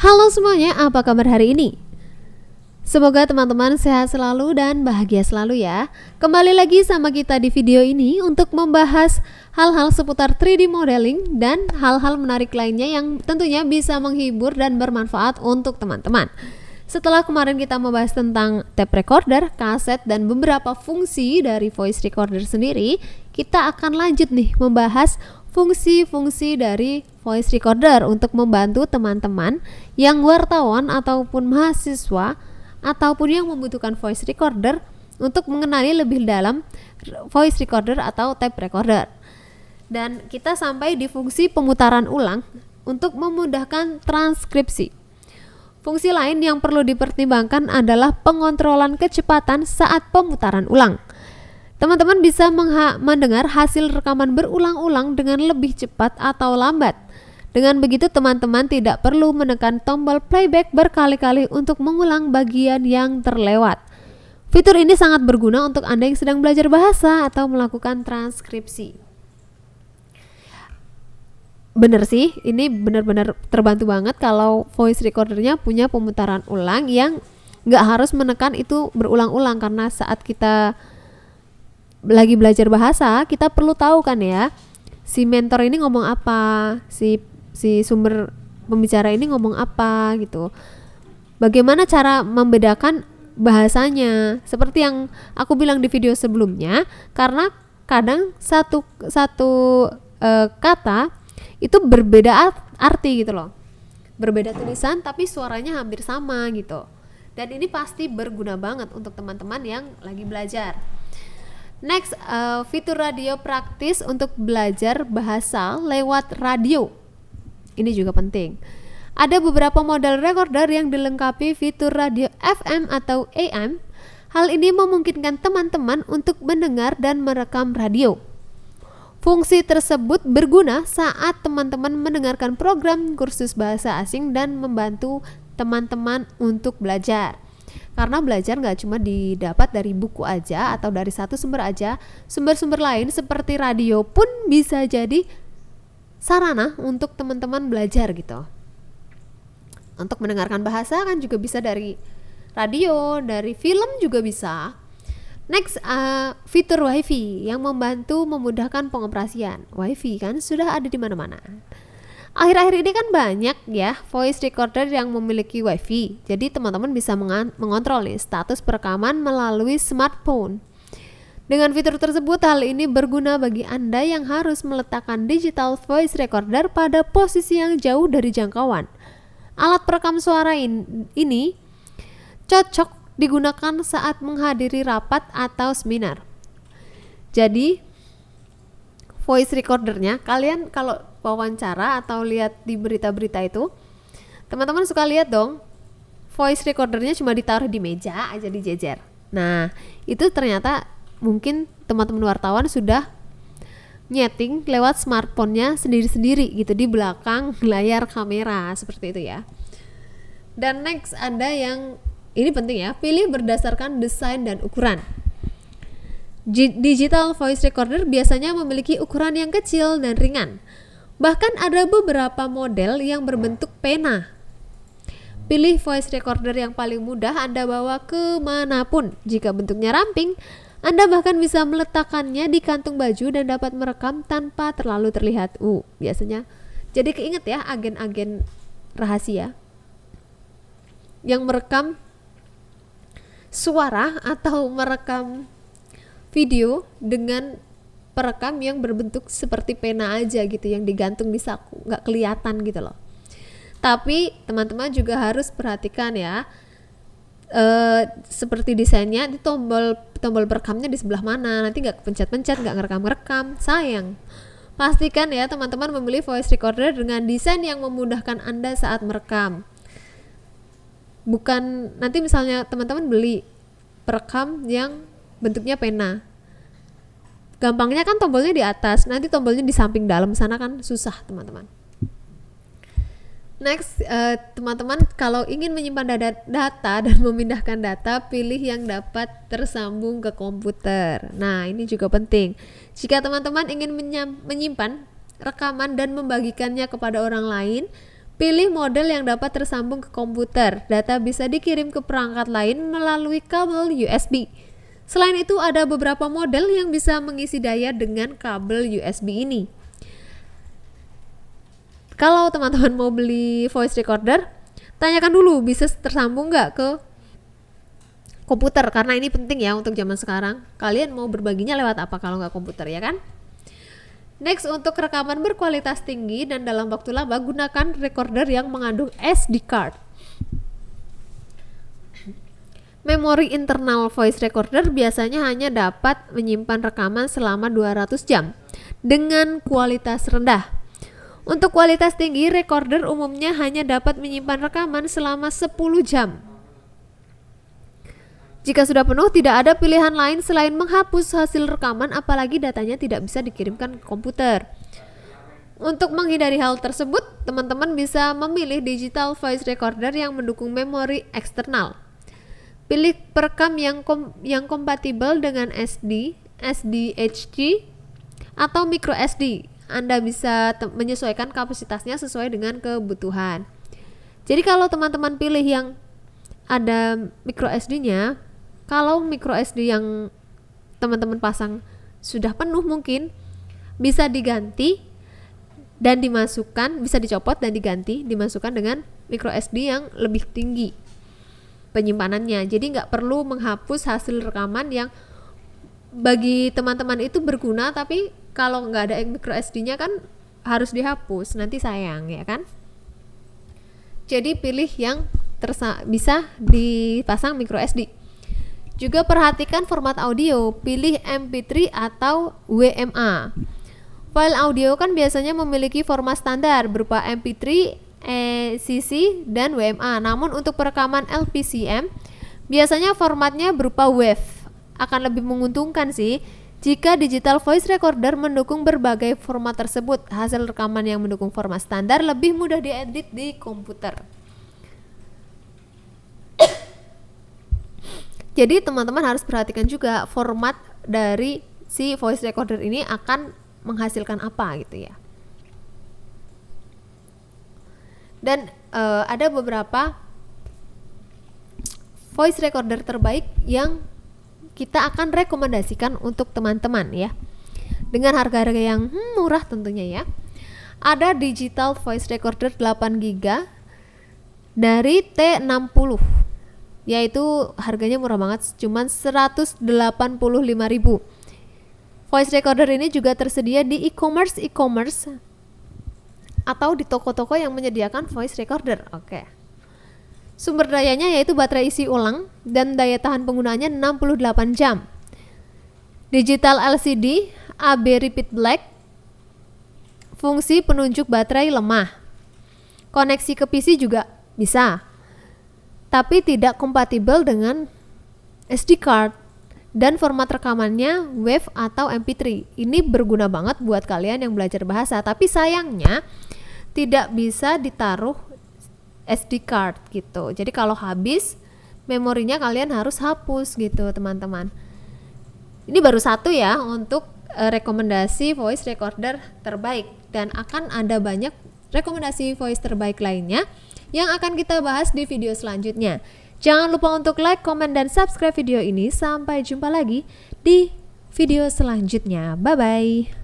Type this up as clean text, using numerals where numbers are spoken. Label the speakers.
Speaker 1: Halo semuanya, apa kabar hari ini? Semoga teman-teman sehat selalu dan bahagia selalu ya. Kembali lagi sama kita di video ini untuk membahas hal-hal seputar 3D modeling dan hal-hal menarik lainnya yang tentunya bisa menghibur dan bermanfaat untuk teman-teman. Setelah kemarin kita membahas tentang tape recorder, kaset, dan beberapa fungsi dari voice recorder sendiri, kita akan lanjut nih membahas fungsi-fungsi dari voice recorder untuk membantu teman-teman yang wartawan ataupun mahasiswa ataupun yang membutuhkan voice recorder untuk mengenali lebih dalam voice recorder atau tape recorder. Dan kita sampai di fungsi pemutaran ulang untuk memudahkan transkripsi. Fungsi lain yang perlu dipertimbangkan adalah pengontrolan kecepatan saat pemutaran ulang. Teman-teman bisa mendengar hasil rekaman berulang-ulang dengan lebih cepat atau lambat. Dengan begitu teman-teman tidak perlu menekan tombol playback berkali-kali untuk mengulang bagian yang terlewat. Fitur ini sangat berguna untuk Anda yang sedang belajar bahasa atau melakukan transkripsi. Bener sih, ini benar-benar terbantu banget kalau voice recordernya punya pemutaran ulang yang gak harus menekan itu berulang-ulang, karena saat kita lagi belajar bahasa kita perlu tahu kan ya, si mentor ini ngomong apa, si sumber pembicara ini ngomong apa gitu. Bagaimana cara membedakan bahasanya, seperti yang aku bilang di video sebelumnya, karena kadang satu kata itu berbeda arti gitu loh, berbeda tulisan tapi suaranya hampir sama gitu. Dan ini pasti berguna banget untuk teman-teman yang lagi belajar. Next, fitur radio praktis untuk belajar bahasa lewat radio. Ini juga penting. Ada beberapa model recorder yang dilengkapi fitur radio FM atau AM. Hal ini memungkinkan teman-teman untuk mendengar dan merekam radio. Fungsi tersebut berguna saat teman-teman mendengarkan program kursus bahasa asing dan membantu teman-teman untuk belajar. Karena belajar gak cuma didapat dari buku aja atau dari satu sumber aja, sumber-sumber lain seperti radio pun bisa jadi sarana untuk teman-teman belajar gitu. Untuk mendengarkan bahasa kan juga bisa dari radio, dari film juga bisa. Next, fitur WiFi yang membantu memudahkan pengoperasian. WiFi kan sudah ada di mana-mana. Akhir-akhir ini kan banyak ya voice recorder yang memiliki WiFi. Jadi teman-teman bisa mengontrol nih status perekaman melalui smartphone. Dengan fitur tersebut, hal ini berguna bagi Anda yang harus meletakkan digital voice recorder pada posisi yang jauh dari jangkauan. Alat perekam suara ini cocok digunakan saat menghadiri rapat atau seminar. Jadi voice recordernya, kalian kalau wawancara atau lihat di berita-berita itu, teman-teman suka lihat dong voice recordernya cuma ditaruh di meja aja dijejer. Nah itu ternyata mungkin teman-teman wartawan sudah nyeting lewat smartphone-nya sendiri-sendiri gitu di belakang layar kamera, seperti itu ya. Dan next, ada yang ini penting ya, pilih berdasarkan desain dan ukuran. Digital voice recorder biasanya memiliki ukuran yang kecil dan ringan. Bahkan ada beberapa model yang berbentuk pena. Pilih voice recorder yang paling mudah Anda bawa kemanapun. Jika bentuknya ramping, Anda bahkan bisa meletakkannya di kantung baju dan dapat merekam tanpa terlalu terlihat. Biasanya jadi keinget ya agen-agen rahasia yang merekam suara atau merekam video dengan perekam yang berbentuk seperti pena aja gitu, yang digantung di saku, nggak kelihatan gitu loh. Tapi teman-teman juga harus perhatikan ya, seperti desainnya, di tombol perekamnya di sebelah mana, nanti nggak kepencet-pencet, nggak ngerekam, sayang. Pastikan ya teman-teman memilih voice recorder dengan desain yang memudahkan Anda saat merekam. Bukan nanti misalnya teman-teman beli perekam yang bentuknya pena, gampangnya kan tombolnya di atas, nanti tombolnya di samping dalam sana kan susah teman-teman. Next, teman-teman kalau ingin menyimpan data dan memindahkan data, pilih yang dapat tersambung ke komputer. Nah ini juga penting. Jika teman-teman ingin menyimpan rekaman dan membagikannya kepada orang lain, Pilih model yang dapat tersambung ke komputer. Data bisa dikirim ke perangkat lain melalui kabel USB. Selain itu, ada beberapa model yang bisa mengisi daya dengan kabel USB ini. Kalau teman-teman mau beli voice recorder, tanyakan dulu bisa tersambung nggak ke komputer, karena ini penting ya untuk zaman sekarang. Kalian mau berbaginya lewat apa kalau nggak komputer, ya kan? Next, untuk rekaman berkualitas tinggi dan dalam waktu lama, gunakan recorder yang mengandung SD card. Memori internal voice recorder biasanya hanya dapat menyimpan rekaman selama 200 jam dengan kualitas rendah. Untuk kualitas tinggi, recorder umumnya hanya dapat menyimpan rekaman selama 10 jam. Jika sudah penuh, tidak ada pilihan lain selain menghapus hasil rekaman, apalagi datanya tidak bisa dikirimkan ke komputer. Untuk menghindari hal tersebut, teman-teman bisa memilih digital voice recorder yang mendukung memori eksternal. Pilih perekam yang kompatibel dengan SD, SDHC, atau micro SD. Anda bisa menyesuaikan kapasitasnya sesuai dengan kebutuhan. Jadi kalau teman-teman pilih yang ada micro SD-nya, kalau micro SD yang teman-teman pasang sudah penuh, mungkin bisa diganti dan dimasukkan, bisa dicopot dan diganti, dimasukkan dengan micro SD yang lebih tinggi penyimpanannya. Jadi nggak perlu menghapus hasil rekaman yang bagi teman-teman itu berguna, tapi kalau nggak ada micro SD-nya kan harus dihapus, nanti sayang, ya kan? Jadi pilih yang bisa dipasang micro SD. Juga perhatikan format audio, pilih MP3 atau WMA. File audio kan biasanya memiliki format standar berupa MP3, CC, dan WMA. Namun untuk perekaman LPCM biasanya formatnya berupa WAV. Akan lebih menguntungkan sih jika digital voice recorder mendukung berbagai format tersebut. Hasil rekaman yang mendukung format standar lebih mudah diedit di komputer. Jadi teman-teman harus perhatikan juga format dari si voice recorder ini akan menghasilkan apa gitu ya. Dan ada beberapa voice recorder terbaik yang kita akan rekomendasikan untuk teman-teman ya, dengan harga-harga yang murah tentunya ya. Ada digital voice recorder 8GB dari T60, yaitu harganya murah banget, cuman 185.000. Voice recorder ini juga tersedia di e-commerce atau di toko-toko yang menyediakan voice recorder. Oke. Sumber dayanya yaitu baterai isi ulang dan daya tahan penggunaannya 68 jam. Digital LCD, AB repeat black, fungsi penunjuk baterai lemah. Koneksi ke PC juga bisa, tapi tidak kompatibel dengan SD card, dan format rekamannya WAV atau MP3. Ini berguna banget buat kalian yang belajar bahasa, tapi sayangnya tidak bisa ditaruh SD card gitu. Jadi kalau habis memorinya kalian harus hapus gitu teman-teman. Ini baru satu ya untuk rekomendasi voice recorder terbaik, dan akan ada banyak rekomendasi voice terbaik lainnya yang akan kita bahas di video selanjutnya. Jangan lupa untuk like, komen, dan subscribe video ini. Sampai jumpa lagi di video selanjutnya. Bye-bye.